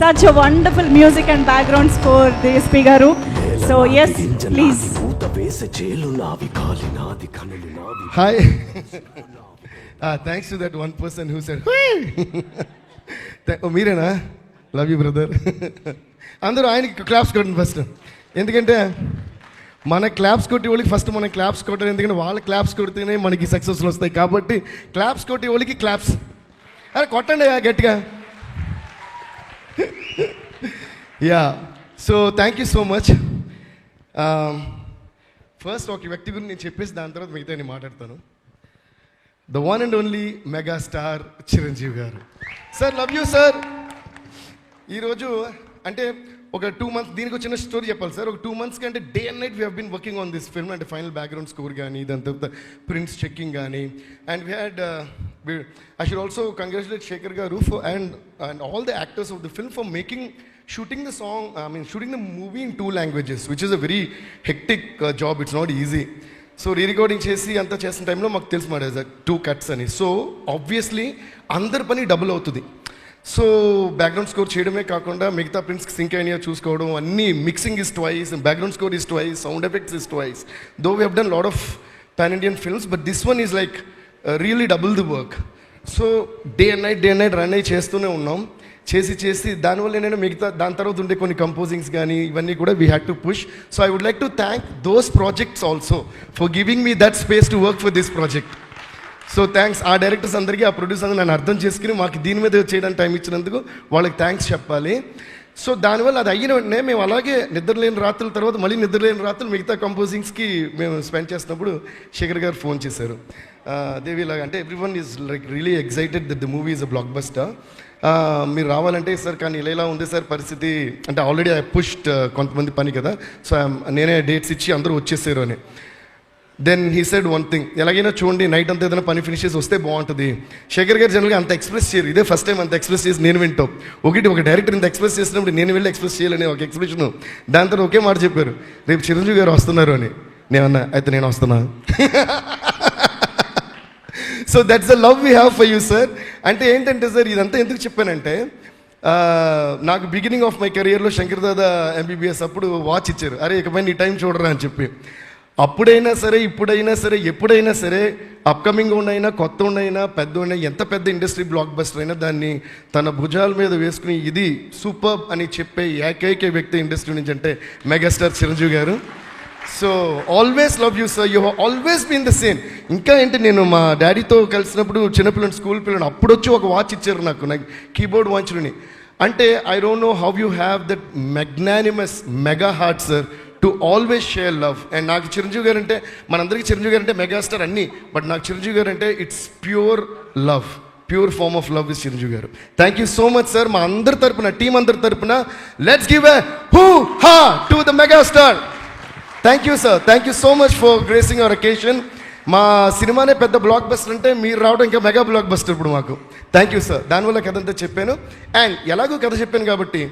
Such a wonderful music and background score, DSP Garu. So yes, please. Hi. Thanks to that one person who said, "Hey." Oh, మీరేనా? Love you brother. అందరూ ఆయనకి claps కొట్టండి first. ఎందుకంటే మన claps కొట్టి వాళ్ళకి first మనం claps కొట్టాలి. ఎందుకంటే వాళ్ళ క్లాప్స్ కొడితేనే మనకి సక్సెస్లు వస్తాయి. కాబట్టి క్లాప్స్ కొట్టి వాళ్ళకి క్లాప్స్. అరే కొట్టండి గట్టిగా. Yeah, so thank you so much. First ఒక వ్యక్తి గురించి నేను చెప్పేసి దాని తర్వాత మిగతా నేను మాట్లాడతాను. The one and only megastar Chiranjeevi garu. Sir, love you sir. ఈరోజు అంటే ఒక 2 months, దీనికి వచ్చిన స్టోరీ చెప్పాలి సార్. ఒక 2 months కంటే day and night we have been working on this film. అంటే ఫైనల్ బ్యాక్గ్రౌండ్ స్కోర్ కానీ, దాని తర్వాత ప్రింట్స్ చెక్కింగ్ కానీ, and we had I should also congratulate Shekhar garu for and all the actors of the film for shooting the song, shooting the movie in 2 languages, which is a very hectic job. It's not easy. So re-recording చేసి అంతా చేసిన టైంలో మాకు తెలుసు మాట 2 cuts అని. So obviously అందరి పని డబుల్ అవుతుంది. సో బ్యాక్గ్రౌండ్ స్కోర్ చేయడమే కాకుండా మిగతా ప్రింట్స్కి సింక్ అయినా చూసుకోవడం, అన్నీ mixing is twice, background score is twice, sound effects is twice. Though we have done lot of pan Indian films, but this one is like really double the work. So day and night run అయ్యి చేస్తూనే ఉన్నాం. చేసి దానివల్ల ఏంటంటే మిగతా దాని తర్వాత ఉండే కొన్ని కంపోజింగ్స్ కానీ ఇవన్నీ కూడా we had to push. So I would like to thank those projects also for giving me that space to work for this project. So thanks ఆ డైరెక్టర్స్ అందరికీ, ఆ ప్రొడ్యూసర్ అందరూ నన్ను అర్థం చేసుకుని మాకు దీని మీద చేయడానికి టైం ఇచ్చినందుకు వాళ్ళకి థ్యాంక్స్ చెప్పాలి. సో దానివల్ల అది అయిన వెంటనే మేము అలాగే నిద్రలేని రాత్రుల తర్వాత మళ్ళీ నిద్రలేని రాత్రులు మిగతా కంపోజింగ్స్కి మేము స్పెండ్ చేసినప్పుడు శేఖర్ గారు ఫోన్ చేశారు. దేవిలాగా అంటే everyone is like really excited that the movie is a block buster. మీరు రావాలంటే సార్, కానీ ఇలా ఉంది సార్ పరిస్థితి అంటే ఆల్రెడీ ఐ పుష్డ్ కొంతమంది పని కదా, సో నేనే డేట్స్ ఇచ్చి అందరూ వచ్చేసారు అని. Then he said one thing, ఎలాగైనా చూడండి నైట్ అంతా ఏదైనా పని ఫినిష్ చేసి వస్తే బాగుంటుంది. శేఖర్ గారు జనరల్గా అంత ఎక్స్ప్రెస్ చేయరు, ఇదే ఫస్ట్ టైం అంత ఎక్స్ప్రెస్ చేసి నేను వింటాం. ఒక డైరెక్టర్ ఇంత ఎక్స్ప్రెస్ చేసినప్పుడు నేను వెళ్ళి ఎక్స్ప్రెస్ చేయాలని ఒక ఎక్స్ప్రెషన్. దాని తర్వాత ఒకే మాట చెప్పారు, రేపు చిరంజీవి గారు వస్తున్నారు అని. నేనన్నా అయితే నేను వస్తున్నా. So that's the love we have for you sir. అంటే ఏంటంటే సార్, ఇదంతా ఎందుకు చెప్పానంటే, నాకు బిగినింగ్ ఆఫ్ మై కెరియర్లో శంకర్ దాదా ఎంబీబీఎస్ అప్పుడు వాచ్ ఇచ్చారు, అరే ఇకపై నీ టైం చూడరా అని చెప్పి. అప్పుడైనా సరే, ఇప్పుడైనా సరే, ఎప్పుడైనా సరే, అప్కమింగ్ ఉన్నైనా, కొత్త ఉన్నైనా, పెద్ద ఉన్నైనా, ఎంత పెద్ద ఇండస్ట్రీ బ్లాక్ బస్టర్ అయినా దాన్ని తన భుజాల మీద వేసుకుని ఇది సూపర్ అని చెప్పే ఏకైక వ్యక్తి ఇండస్ట్రీ నుంచి అంటే megastar Chiranjeevi garu. So always love you sir, you have always been the same. ఇంకా ఏంటి, నేను మా డాడీతో కలిసినప్పుడు చిన్నపిల్లని స్కూల్ పిల్లని అప్పుడు వచ్చి ఒక వాచ్ ఇచ్చారు నాకు కీబోర్డ్ వాచ్ని. అంటే I don't know how you have that magnanimous mega heart sir to always share love. And నాకు చిరంజీవి గారు అంటే, మనందరికీ చిరంజీవి గారు అంటే మెగాస్టార్ అన్నీ, బట్ నాకు చిరంజీవి గారు అంటే it's pure love, pure form of love is Chiranjeevi garu. Thank you so much sir. మా అందరి తరపున, టీం అందరి తరపున let's give a hoo ha to the megastar. Thank you sir, thank you so much for gracing our occasion. మా సినిమానే పెద్ద block buster అంటే మీరు రావడం ఇంకా మెగా బ్లాక్ బస్టర్ ఇప్పుడు మాకు. Thank you sir. దానివల్ల కథ అంతా చెప్పాను. అండ్ ఎలాగో కథ చెప్పాను కాబట్టి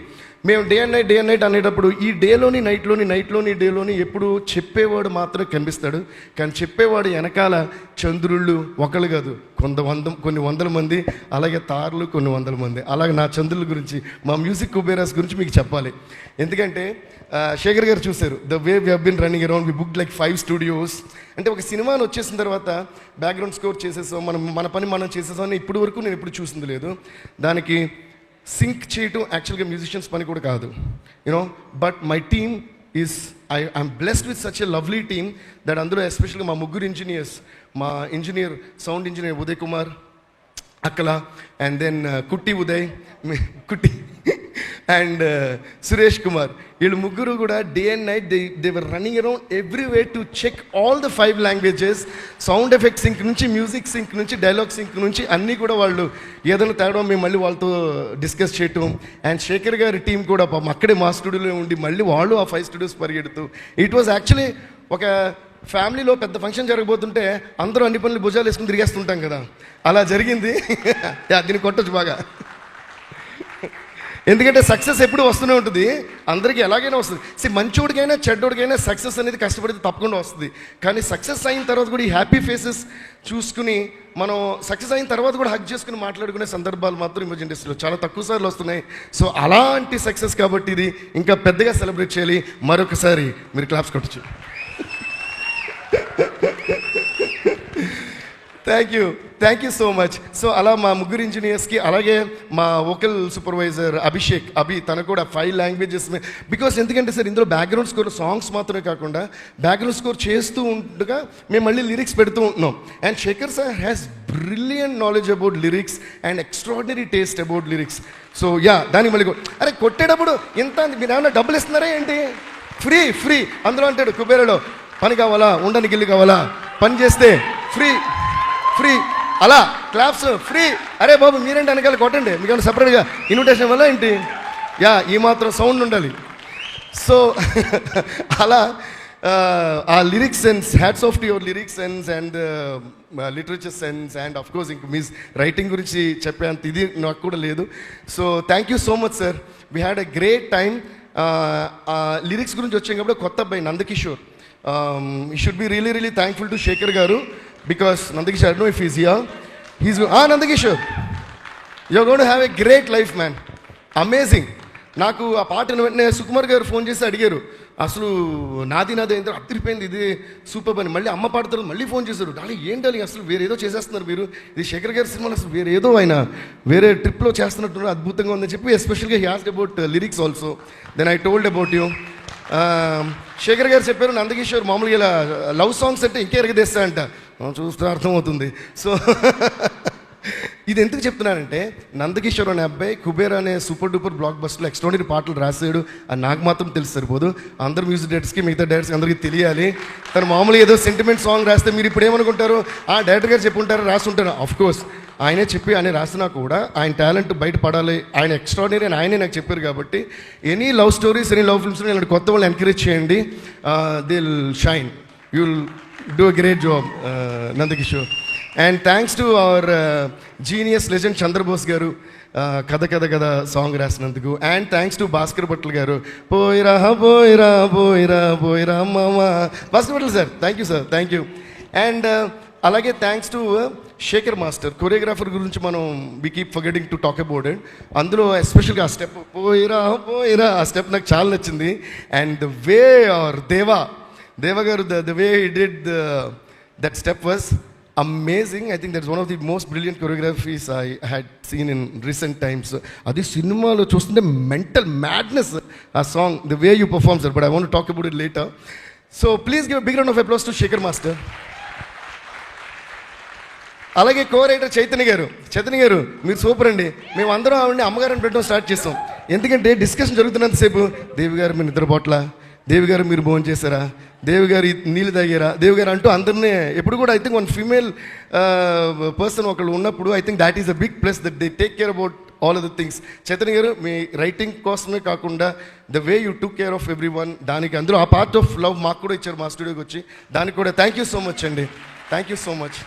మేము డే అండ్ నైట్ అనేటప్పుడు ఈ డేలోని నైట్లోని డేలోని ఎప్పుడు చెప్పేవాడు మాత్రమే కనిపిస్తాడు, కానీ చెప్పేవాడు వెనకాల చంద్రుళ్ళు ఒకళ్ళు కాదు, కొన్ని వందల మంది, అలాగే తారలు కొన్ని వందల మంది. అలాగే నా చంద్రుల గురించి, మా మ్యూజిక్ కుబేరాస్ గురించి మీకు చెప్పాలి. ఎందుకంటే శేఖర్ గారు చూశారు the way we have been running around. We book like 5 studios. అంటే ఒక సినిమాని వచ్చేసిన తర్వాత బ్యాక్గ్రౌండ్ స్కోర్ చేసేసాం, మన పని మనం చేసేసాం అని ఇప్పటి వరకు నేను ఎప్పుడు చూసింది లేదు. దానికి సింక్ చేయటం యాక్చువల్గా మ్యూజిషియన్స్ పని కూడా కాదు, you know. But my team is I'm blessed with such a lovely team that అందులో ఎస్పెషల్గా మా ముగ్గురు ఇంజనీర్స్, మా sound engineer Uday Kumar Akkala, and then Kutti and Suresh Kumar, వీళ్ళు ముగ్గురు కూడా day and night they were running around every way to check all the 5 languages, sound effect sync నుంచి, music sync నుంచి, డైలాగ్ సింక్ నుంచి అన్నీ కూడా వాళ్ళు ఏదైనా తేడా మేము మళ్ళీ వాళ్ళతో డిస్కస్ చేయటం. అండ్ శేఖర్ గారి టీం కూడా పాపం అక్కడే మా స్టూడియోలో ఉండి మళ్ళీ వాళ్ళు ఆ 5 studios పరిగెడుతూ, ఇట్ వాజ్ యాక్చువల్లీ ఒక ఫ్యామిలీలో పెద్ద ఫంక్షన్ జరగబోతుంటే అందరూ అన్ని పనులు భుజాలు వేసుకుని తిరిగేస్తుంటాం కదా, అలా జరిగింది. దీన్ని కొట్టచ్చు బాగా. ఎందుకంటే సక్సెస్ ఎప్పుడు వస్తూనే ఉంటుంది, అందరికీ ఎలాగైనా వస్తుంది. మంచోడికైనా చెడ్డోడికైనా సక్సెస్ అనేది కష్టపడితే తప్పకుండా వస్తుంది. కానీ సక్సెస్ అయిన తర్వాత కూడా ఈ హ్యాపీ ఫేసెస్ చూసుకుని మనం సక్సెస్ అయిన తర్వాత కూడా హగ్ చేసుకుని మాట్లాడుకునే సందర్భాలు మాత్రం ఇమేజ్ ఇండస్ట్రీలో చాలా తక్కువ సార్లు వస్తున్నాయి. సో అలాంటి సక్సెస్ కాబట్టి ఇది ఇంకా పెద్దగా సెలబ్రేట్ చేయాలి. మరొకసారి మీరు క్లాప్స్ కొట్టచ్చు. Thank you so much. So అలా మా ముగ్గురు ఇంజనీర్స్కి, అలాగే మా వోకల్ సూపర్వైజర్ అభి తను కూడా 5 లాంగ్వేజెస్. బికాస్ ఎందుకంటే సార్ ఇందులో బ్యాక్గ్రౌండ్ స్కోర్ సాంగ్స్ మాత్రమే కాకుండా బ్యాక్గ్రౌండ్ స్కోర్ చేస్తూ ఉండగా మేము మళ్ళీ లిరిక్స్ పెడుతూ ఉంటున్నాం. And Sekhar sir has brilliant knowledge about lyrics and extraordinary taste about lyrics. So దానికి మళ్ళీ అరే కొట్టేటప్పుడు ఇంత మీరు ఏమన్నా డబ్బులు ఇస్తున్నారా ఏంటి? ఫ్రీ అందులో అంటాడు కుబేరలో, పని కావాలా, ఉండడానికి ఇల్లు కావాలా, పని చేస్తే ఫ్రీ అలా క్లాప్స్ ఫ్రీ. అరే బాబు మీరేంటి వెనకాల కొట్టండి, మీకు సపరేట్గా ఇన్విటేషన్ వల్ల ఏంటి? ఈ మాత్రం సౌండ్ ఉండాలి. సో అలా ఆ lyrics sense, hats off to your lyrics sense and literature sense and of course ఇంక మీ రైటింగ్ గురించి చెప్పేంత ఇది నాకు కూడా లేదు. So thank you so much sir. We had a great time. Lyrics గురించి వచ్చాం కాబట్టి కొత్త అబ్బాయి Nandakishore, you should be really thankful to Sekhar garu. Because Nandakishore, I don't know if he's here. Nandakishore, you're going to have a great life, man. Amazing. నాకు ఆ పాటను వెంటనే సుకుమార్ గారు ఫోన్ చేసి అడిగారు, అసలు నాది ఏంటో అదిరిపోయింది, ఇది సూపర్ అని. మళ్ళీ అమ్మ పాడతారు, మళ్ళీ ఫోన్ చేశారు, డాలి ఏంటని అసలు వేరేదో చేసేస్తున్నారు మీరు, ఇది శేఖర్ గారి సినిమాలో అసలు వేరేదో ఆయన వేరే ట్రిప్లో చేస్తున్నట్టు అద్భుతంగా ఉందని చెప్పి ఎస్పెషల్గా he asked about lyrics also. Then I told about you. Shekhar garu చెప్పారు నందకిషోర్ మామూలుగా ఇలా లవ్ సాంగ్స్ అంటే ఇంకే ఎరగదేస్తా అంట. చూస్తే అర్థమవుతుంది. సో ఇది ఎందుకు చెప్తున్నానంటే నందకిషోర్ అనే అబ్బాయి కుబేర్ అనే సూపర్ డూపర్ బ్లాక్ బస్టర్లో ఎక్స్ట్రాడినరీ పాటలు రాసాడు అని నాకు మాత్రం తెలిసి సరిపోదు, అందరు మ్యూజిక్ డైరెక్టర్స్కి మిగతా డైరెక్టర్స్కి అందరికీ తెలియాలి. తను మామూలుగా ఏదో సెంటిమెంట్ సాంగ్ రాస్తే మీరు ఇప్పుడు ఏమనుకుంటారు, డైరెక్టర్ గారు చెప్పుంటారు రాసుంటారు. ఆఫ్కోర్స్ ఆయనే చెప్పి ఆయన రాసినా కూడా ఆయన టాలెంట్ బయటపడాలి, ఆయన ఎక్స్ట్రాడినరీ అని ఆయనే నాకు చెప్పారు. కాబట్టి any love stories, any love films ఇలాంటి కొత్త వాళ్ళు ఎంకరేజ్ చేయండి. They will shine, you will do a great job Nandakishore. And thanks to our genius legend Chandrabose garu, కథ సాంగ్ రాసినందుకు. And thanks to Bhaskar Bhatla garu, పోయిరా పోయిరా పోయిరా పోయిరా మామ. Bhaskar Bhatla sir, thank you sir, thank you. And అలాగే thanks to Shekhar master, choreographer గురించి మనం we keep forgetting to talk about it. అందులో ఎస్పెషల్గా ఆ స్టెప్ పోయిరా పోయిరా ఆ స్టెప్ నాకు చాలా నచ్చింది. అండ్ ద వే ఆర్ దేవ గారు the way he did that step was amazing. I think that's one of the most brilliant choreographies I had seen in recent times. Adi cinema lo chustunte mental madness a song, the way you perform sir, but I want to talk about it later. So please give a big round of applause to Shekhar master. అలాగే కో-రైటర్ చైతన్య గారు మీరు super అండి. మేము అందరం ఆవిడని అమ్మగారిని పెట్టడం start చేస్తాం. ఎందుకంటే డిస్కషన్ జరుగుతున్నంతసేపు దేవి గారు మీరు నిద్ర పోట్లా, దేవి గారు మీరు భోజనం చేశారా, దేవి గారు నీళ్ళు తాగారా, దేవి గారు అంటూ అందరినీ ఎప్పుడు కూడా I think one female person ఒకళ్ళు ఉన్నప్పుడు I think that is a big plus that they take care about all of the things. Chaitanya garu మీ రైటింగ్ కోసమే కాకుండా the way you took care of everyone, దానికి అందులో ఆ పార్ట్ ఆఫ్ లవ్ మాకు కూడా ఇచ్చారు మా స్టూడియోకి వచ్చి, దానికి కూడా థ్యాంక్ యూ సో మచ్ అండి. Thank you so much.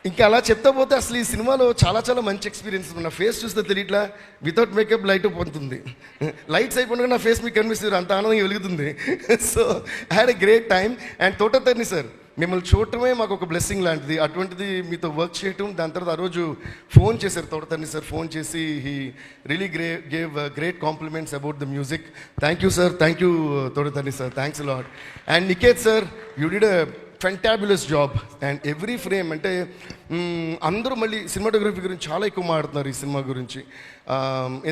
ఇంకా అలా చెప్తా పోతే అసలు ఈ సినిమాలో చాలా మంచి ఎక్స్పీరియన్స్. నా ఫేస్ చూస్తే తెలియట్లా, వితౌట్ మేకప్ లైట్ పొందుతుంది, లైట్స్ అయిపోయినా నా ఫేస్ మీకు కనిపిస్తుంది, అంత ఆనందంగా వెలుగుతుంది. So I had a great time. And Thota Tharani sir, మిమ్మల్ని చూడటమే మాకు ఒక బ్లెస్సింగ్ లాంటిది. అటువంటిది మీతో వర్క్ చేయటం, దాని తర్వాత ఆ రోజు ఫోన్ చేశారు తోటతర్ని సార్, ఫోన్ చేసి he really gave great compliments about the music. Thank you sir, thank you Thota Tharani sir, thanks lot. And Niket sir, you did a fantabulous job. And every frame అంటే అందరూ మళ్ళీ సినిమాటోగ్రఫీ గురించి చాలా ఎక్కువ మాట్లాడుతున్నారు ఈ సినిమా గురించి.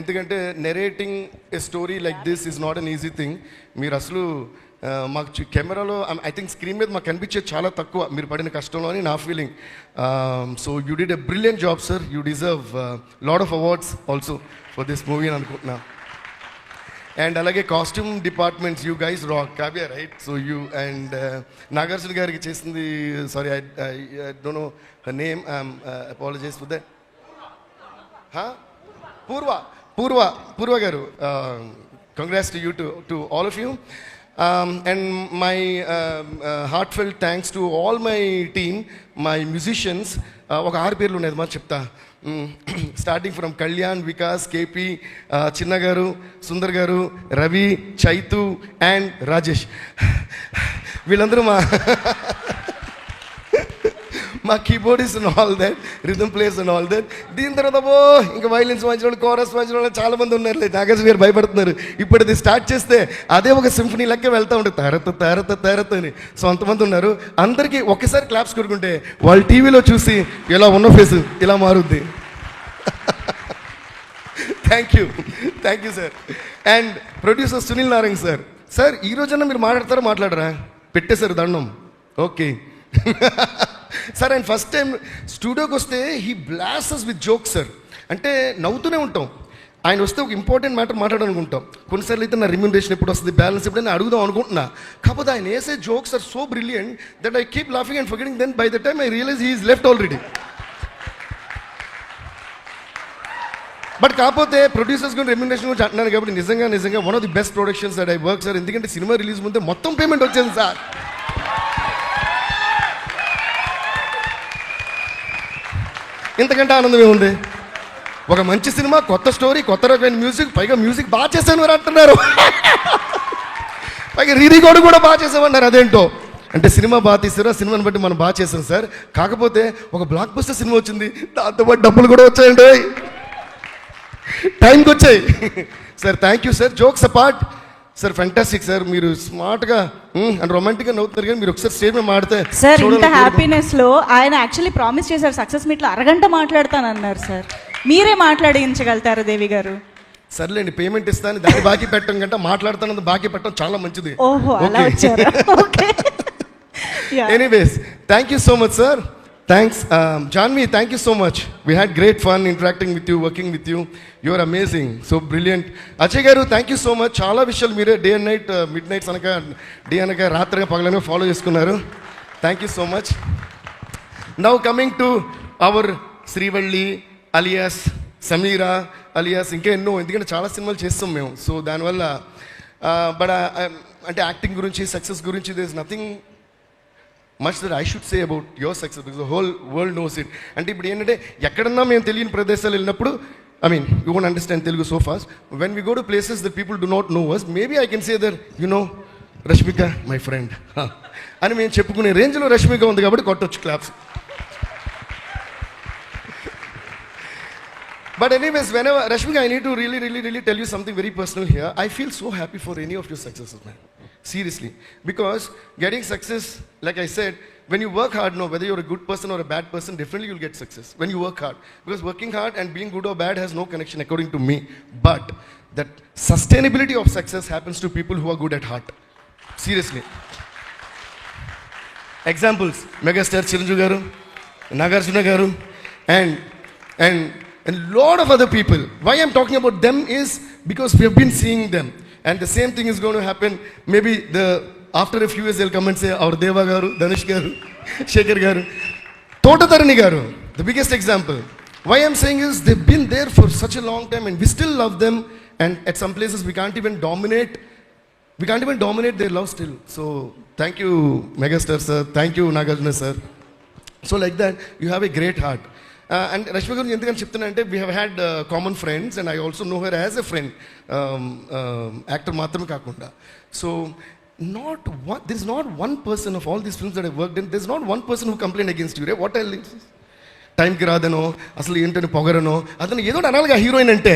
ఎందుకంటే narrating a story like this is not an easy thing. మీరు అసలు మాకు కెమెరాలో ఐ థింక్ స్క్రీన్ మీద మాకు కనిపించేది చాలా తక్కువ మీరు పడిన కష్టంలో అని నా feeling. So you did a brilliant job sir, you deserve lot of awards also for this movie అని అనుకుంటున్నా. అండ్ అలాగే costume departments, you guys rock. Kavya right? So you and Nagarjuna గారికి చేసింది, sorry I don't know her name, apologize for that. Purva garu, congrats to you to all of you. And my heartfelt thanks to all my team, my musicians. ఒక 6 పేర్లు ఉన్నాయి, మరి చెప్తా. Starting from Kalyan, Vikas, KP, చిన్న గారు, సుందర్ గారు, రవి, చైతు అండ్ రాజేష్, వీళ్ళందరూ మా keyboardist and all that, rhythm players and all that. దీని తర్వాత ఇంకా వైలిన్స్ వాయించిన వాళ్ళు, కోరస్ వాయించిన వాళ్ళు చాలా మంది ఉన్నారు. నాగార్జున గారు భయపడుతున్నారు. ఇప్పుడు ఇది స్టార్ట్ చేస్తే అదే ఒక సింఫనీ లెక్క వెళ్తూ ఉంటుంది, తారత అని. సో అంతమంది ఉన్నారు. అందరికీ ఒక్కసారి క్లాప్స్ కొడుకుంటే వాళ్ళు టీవీలో చూసి ఇలా ఉన్న ఫేస్ ఇలా మారుద్ది. Thank you sir. And producer Sunil Narayan sir. Sir ఈ రోజన్నా మీరు మాట్లాడరా? పెట్టేశారు దండం. Okay sir. And first time స్టూడియోకి వస్తే he blasts with jokes sir. అంటే నవ్వుతూనే ఉంటాం. ఆయన వస్తే ఒక ఇంపార్టెంట్ మ్యాటర్ మాట్లాడాలనుకుంటాం. కొన్నిసార్లు అయితే నా రెమ్యూనరేషన్ ఎప్పుడు వస్తుంది, బ్యాలెన్స్ ఎప్పుడైనా అడుగుదాం అనుకుంటున్నా. కాకపోతే ఆయన వేసే jokes are so brilliant that I keep laughing and forgetting. Then by the time I realize he is left already. But కాకపోతే ప్రొడ్యూసర్స్ కూడా రెమ్యూనరేషన్ గురించి అంటున్నాను కాబట్టి నిజంగా one of the best productions that I work sir. ఎందుకంటే cinema release ముందే మొత్తం payment వచ్చేది సార్. ఇంతకంటే ఆనందం ఏముంది? ఒక మంచి సినిమా, కొత్త స్టోరీ, కొత్త రకమైన మ్యూజిక్, పైగా మ్యూజిక్ బాగా చేశాను మీరు అంటున్నారు. పైగా రీరికార్డు కూడా బాగా చేసామన్నారు. అదేంటో అంటే సినిమా బాగా తీసారు, ఆ సినిమాని బట్టి మనం బాగా చేసాం సార్. కాకపోతే ఒక బ్లాక్ బస్టర్ సినిమా వచ్చింది, దాంతోపాటు డబ్బులు కూడా వచ్చాయండి, టైంకి వచ్చాయి sir. Thank you sir. Jokes apart sir, fantastic sir. మీరు స్మార్ట్గా అండ్ రొమాంటిక్గా నవ్వుతున్నారు. కానీ మీరు ఒకసారి స్టేజ్ మీద మాడితే సార్, ఇంత హ్యాపీనెస్ లో ఆయన యాక్చువల్లీ ప్రామిస్ చేశారు సక్సెస్ మీట్ లో అరగంట మాట్లాడతానన్నారు సార్. మీరే మాట్లాడించగలుగుతారు దేవి గారు? సర్లేండి, పేమెంట్ ఇస్తాను, దాన్ని బాకీ పెట్టడం కంటే మాట్లాడుతాను బాకీ పెట్టడం చాలా మంచిది. ఓహో, అలా వచ్చారా? Okay. Anyways, thank you so much sir. Thanks Janvi, thank you so much. We had great fun interacting with you, working with you. You are amazing, so brilliant. Ajay garu, thank you so much. చాలా విషయాలు మీరే day and night, mid nights అనక day అనక రాత్రిగా పగలనగా follow చేసుకున్నారు. Thank you so much. Now coming to our Srivalli alias Sameera alias ఇంకా ఎన్నో, ఎందుకంటే చాలా సినిమాలు చేస్తాం మేము. సో దానివల్ల బట్ అంటే యాక్టింగ్ గురించి, సక్సెస్ గురించి there is nothing much that I should say about your success because the whole world knows it. అంటే ఇప్పుడు ఏంటంటే ఎక్కడన్నా మేము తెలియని ప్రదేశాలు వెళ్ళినప్పుడు, I mean, you won't understand Telugu so fast. When we go to places that people do not know us, maybe I can say that, you know, Rashmika, my friend. అని మేము చెప్పుకునే రేంజ్లో రష్మిక ఉంది కాబట్టి కొట్టొచ్చు claps. But anyways, whenever, Rashmika, I need to really tell you something very personal here. I feel so happy for any of your successes, man. Seriously. Because getting success, like I said, when you work hard, no, whether you're a good person or a bad person, definitely you'll get success when you work hard. Because working hard and being good or bad has no connection according to me. But that sustainability of success happens to people who are good at heart. Seriously. Examples, megastar Chiranjeevi garu, Nagarjuna garu, and lot of other people. Why I'm talking about them is because we have been seeing them. And the same thing is going to happen. Maybe after a few years they'll come and say, our Deva garu, Dhanush garu, Shekhar garu, Totatarani garu, the biggest example. Why I'm saying is they've been there for such a long time and we still love them. And at some places we can't even dominate their love still. So thank you Megastar sir, thank you Nagarjuna sir. So like that, you have a great heart. And Rashmika garu endukani cheptunna ante we have had common friends and I also know her as a friend, actor maatrame kaakunda. So there is not one person of all these films that I've worked in, there's not one person who complained against you, right? What else? టైంకి రాదనో, అసలు ఏంటని పొగరనో, అతను ఏదో అనాలిగా heroine అంటే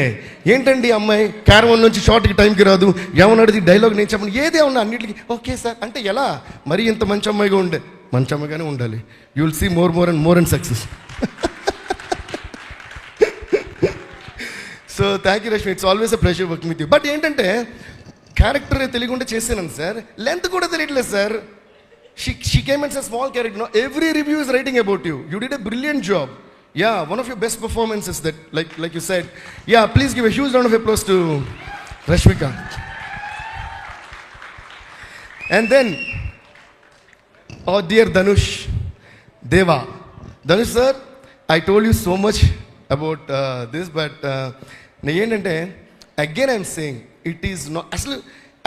ఏంటండి అమ్మాయి caravan నుంచి షార్ట్కి టైంకి రాదు, ఏమన్నాడు డైలాగ్ నేను చెప్పను, ఏదే ఉన్నా అన్నింటికి ఓకే సార్ అంటే ఎలా? మరీ ఇంత మంచి అమ్మాయిగా ఉండే, మంచి అమ్మాయిగానే ఉండాలి. You will see more and success. So thank you Rashmi, it's always a pleasure working with you. But ఏంటంటే క్యారెక్టర్ తెలియకుండా చేసాను సార్, లెంత్ కూడా తెలియట్లేదు sir. She came and said small character. No, every review is writing about you. You did a brilliant job. Yeah, one of your best performances that, like you said. Yeah, please give a huge round of applause to Rashmika. And then, oh dear Dhanush, Deva. Dhanush sir, I told you so much about this, but again I'm saying, it is not...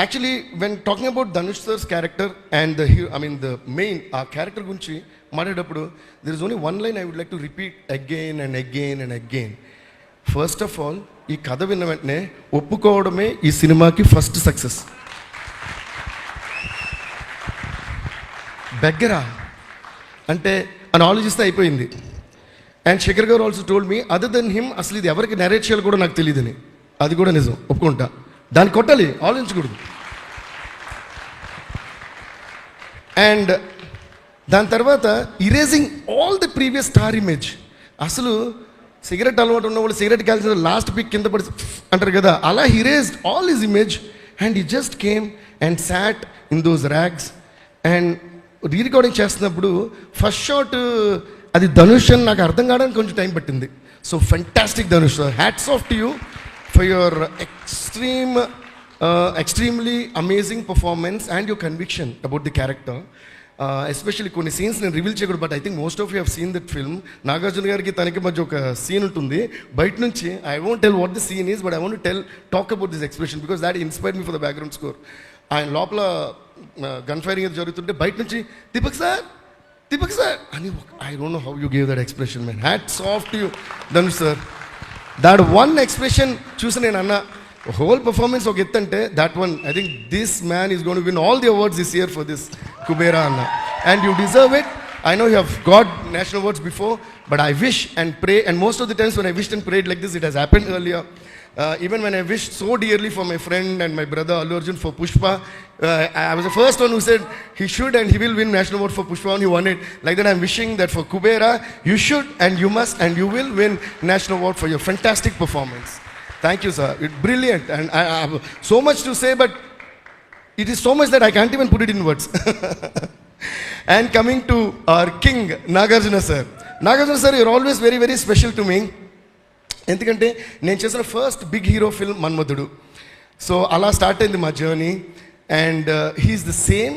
Actually, when talking about Dhanush sir's character and the main character గురించి మాట్లాడేటప్పుడు there is only one line I would like to repeat again and again and again. First of all, ఈ కథ విన్న వెంటనే ఒప్పుకోవడమే ఈ సినిమాకి first success. బెగ్గరా అంటే అని ఆలోచిస్తే అయిపోయింది. And Shekhar garu also told me other then him అసలు ఇది ఎవరికి నెరేట్ చేయాలి కూడా నాకు తెలియదని. అది కూడా నిజం, ఒప్పుకుంటా. దాన్ని కొట్టాలి, ఆలోచించకూడదు. అండ్ దాని తర్వాత erasing all the previous star image. అసలు సిగరెట్ అలవాటు ఉన్న వాళ్ళు సిగరెట్ కాల్చిన లాస్ట్ పిక్ కింద పడి అంటారు కదా, అలా erased all his image and he just came and sat in those rags. And re-recording చేస్తున్నప్పుడు ఫస్ట్ షాట్ అది ధనుష్ అని నాకు అర్థం కావడానికి కొంచెం టైం పట్టింది. So fantastic Dhanush, hats off to you for your extremely amazing performance and your conviction about the character. Especially కొన్ని scenes నేను రివీల్ చేయకూడదు, but I think most of you have seen that film. Nagarjuna గారికి తనకి మధ్య ఒక scene ఉంటుంది బయట నుంచి. I won't tell what the scene is, but I want talk about this expression because that inspired me for the background score. ఆయన లోపల gun firing అది జరుగుతుంటే బయట నుంచి దీపక్ సార్ అని, I don't know how you gave that expression man. Hats off to you Dhanush sir. That one expression చూసి నేను అన్న హోల్ పర్ఫార్మెన్స్ ఒక ఎత్తు అంటే that one, I think this man is gonna to win all the awards this year for this Kubera అన్న. And you deserve it. I know you have got national awards before, but I wish and pray, and most of the times when I wished and prayed like this, it has happened earlier. Even when I wished so dearly for my friend and my brother Allu Arjun for Pushpa, I was the first one who said he should and he will win national award for Pushpa, and he won it. Like that, I'm wishing that for Kubera, you should and you must and you will win national award for your fantastic performance. Thank you, sir. It's brilliant, and I have so much to say, but it is so much that I can't even put it in words. And coming to our king, Nagarjuna sir. Nagarjuna sir, you're always very, very special to me. ఎందుకంటే నేను చేసిన first big hero film Manmadhudu. So అలా start అయింది మా journey. And he's the same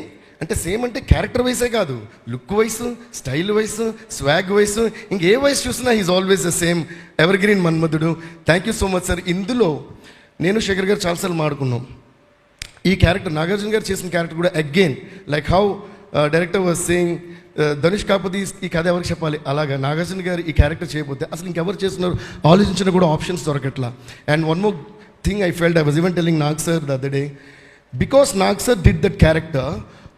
అంటే character వైసే కాదు, look wise, style wise, swag wise, ఇంకే వైస్ చూసినా he's always the same evergreen Manmadhudu. Thank you so much sir. ఇందులో నేను శేఖర్ గారు చాలాసార్లు మాడుకున్నాం. ఈ క్యారెక్టర్ నాగార్జున గారు చేసిన క్యారెక్టర్ కూడా again like how director was saying Dhanush కాకపోతే ఈ కథ ఎవరికి చెప్పాలి, అలాగా నాగార్జున గారు ఈ క్యారెక్టర్ చేయకపోతే అసలు ఇంకెవరు చేస్తున్నారు ఆలోచించిన కూడా ఆప్షన్స్ దొరకట్లా. And one more thing I felt, I was even telling Nag sir the other day, because Nag sir did that character,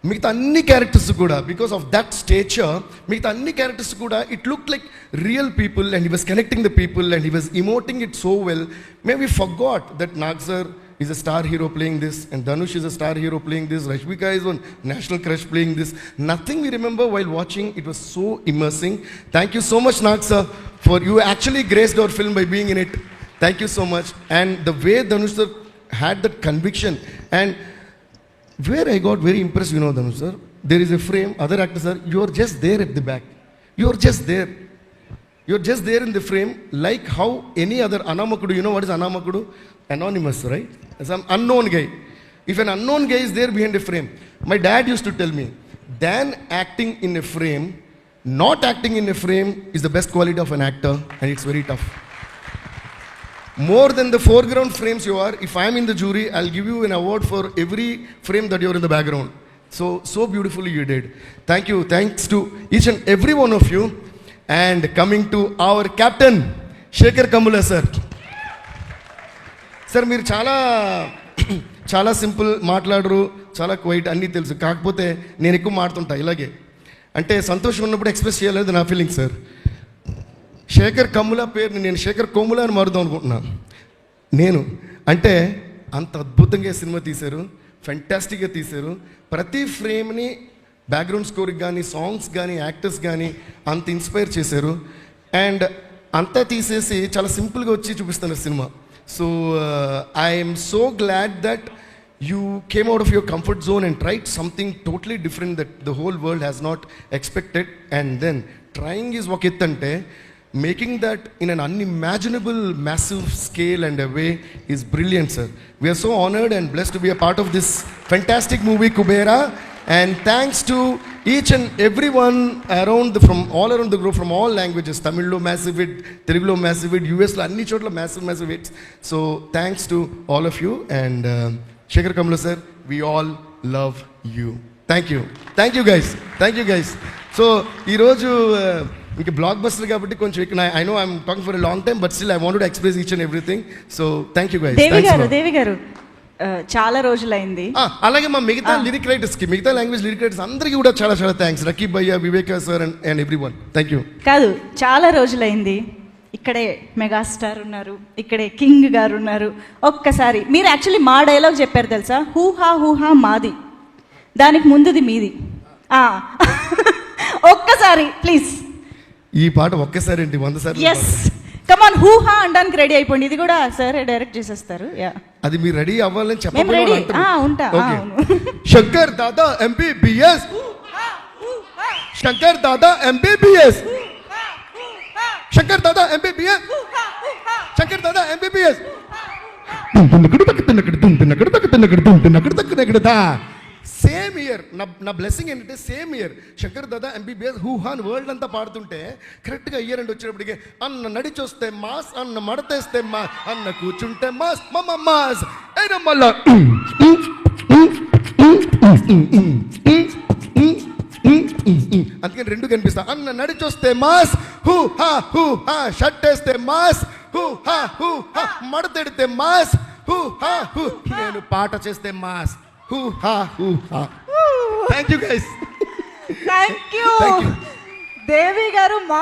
మిగతా అన్ని క్యారెక్టర్స్ కూడా బికాస్ ఆఫ్ దట్ స్టేచర్, మిగతా అన్ని క్యారెక్టర్స్ కూడా it look like real people and he was connecting the people and he was emoting it so well. May we forgot that Nag sir is a star hero playing this, and Dhanush is a star hero playing this, Rashmika is one national crush playing this. Nothing we remember while watching. It was so immersing. Thank you so much, Nag sir, for you actually graced our film by being in it. Thank you so much. And the way Dhanush sir had that conviction, and where I got very impressed, you know, Dhanush sir, there is a frame, other actors are, you are just there at the back. You are just there. You're just there in the frame, like how any other Anamakudu, you know what is Anamakudu? Anonymous, right? Some unknown guy. If an unknown guy is there behind a frame, my dad used to tell me, than acting in a frame, not acting in a frame is the best quality of an actor, and it's very tough. More than the foreground frames you are, if I'm in the jury, I'll give you an award for every frame that you're in the background. So beautifully you did. Thank you. Thanks to each and every one of you. And coming to our captain, Shekhar Kammula sir. Sir మీరు చాలా simple మాట్లాడరు, చాలా quiet, అన్నీ తెలుసు. కాకపోతే నేను ఎక్కువ మాడుతుంటా ఇలాగే. అంటే సంతోషం ఉన్నప్పుడు ఎక్స్ప్రెస్ చేయలేదు నా ఫీలింగ్ సార్. శేఖర్ కమ్ముల పేరుని నేను శేఖర్ కొమ్ముల అని మారుదాం అనుకుంటున్నా. నేను అంటే అంత అద్భుతంగా సినిమా తీశారు, ఫెంటాస్టిక్గా తీశారు. ప్రతి ఫ్రేమ్ని బ్యాక్గ్రౌండ్ స్కోర్కి కానీ, సాంగ్స్ కానీ, యాక్టర్స్ కానీ అంత ఇన్స్పైర్ చేశారు. అండ్ అంతా తీసేసి చాలా సింపుల్గా వచ్చి చూపిస్తున్నారు cinema. So I am so glad that you came out of your comfort zone and tried something totally different that the whole world has not expected. And then trying is vakitante, making that in an unimaginable massive scale and a way is brilliant, sir. We are so honored and blessed to be a part of this fantastic movie Kubera. And thanks to each and everyone from all around the globe, from all languages. Tamil lo massive hit, Telugu lo massive hit, US lo anni chotla massive hits. So thanks to all of you. And Shekhar Kammula sir, we all love you. Thank you guys. So ఈరోజు ఇంక blockbuster కాబట్టి కొంచెం ఇక్కడ I know I'm talking for a long time but still I want to express each and everything. So thank you guys. Devi garu చాలా రోజులైంది. అలాగే మా మిగతా లిరిక్ రైటర్స్ కి, మిగతా లాంగ్వేజ్ లిరిక్ రైటర్స్ అందరికీ కూడా చాలా చాలా థ్యాంక్స్. రకీబ్ భయ్య, Viveka sir and everyone. Thank you. కాదు, చాలా రోజులైంది. ఇక్కడే మెగాస్టార్ ఉన్నారు, ఇక్కడే కింగ్ గారు ఉన్నారు. ఒక్కసారి మీరు యాక్చువల్లీ మా డైలాగ్ చెప్పారు తెలుసా, హూహా మాది, దానికి ముందుది మీది. ఒక్కసారి ప్లీజ్. ఈ పాట ఒక్కసారి ఏంటి 100 సార్లు. ఎస్, కమాన్, హూహా అనడానికి రెడీ అయిపోండి. ఇది కూడా సార్ డైరెక్ట్ చేసేస్తారు. అది మీరు రెడీ అవ్వాలని మేము రెడీ ఉంటా. Shankar Dada MBBS, Shankar Dada MBBS, Shankar Dada MBBS, Shankar Dada MBBS. Same year నా బ్లెస్సింగ్ ఏంటంటే same year Shankar Dada MBBS హూహాన్ world అంతా పాడుతుంటే కరెక్ట్గా ఇయర్ అండ్ వచ్చేటప్పటికి అన్న నడిచొస్తే మాస్, అన్న మడతేస్తే మాస్, అన్న కూర్చుంటే మాస్, మమ్మ మాస్ అయినా మళ్ళా అందుకని రెండు కనిపిస్తా. అన్న నడిచొస్తే మాస్, హూ హా షర్ట్ వేస్తే మాస్, హూ హా మడతెడితే మాస్, హూ నేను పాట చేస్తే mass, hoo ha. Thank you guys. Thank you Devi garu. మా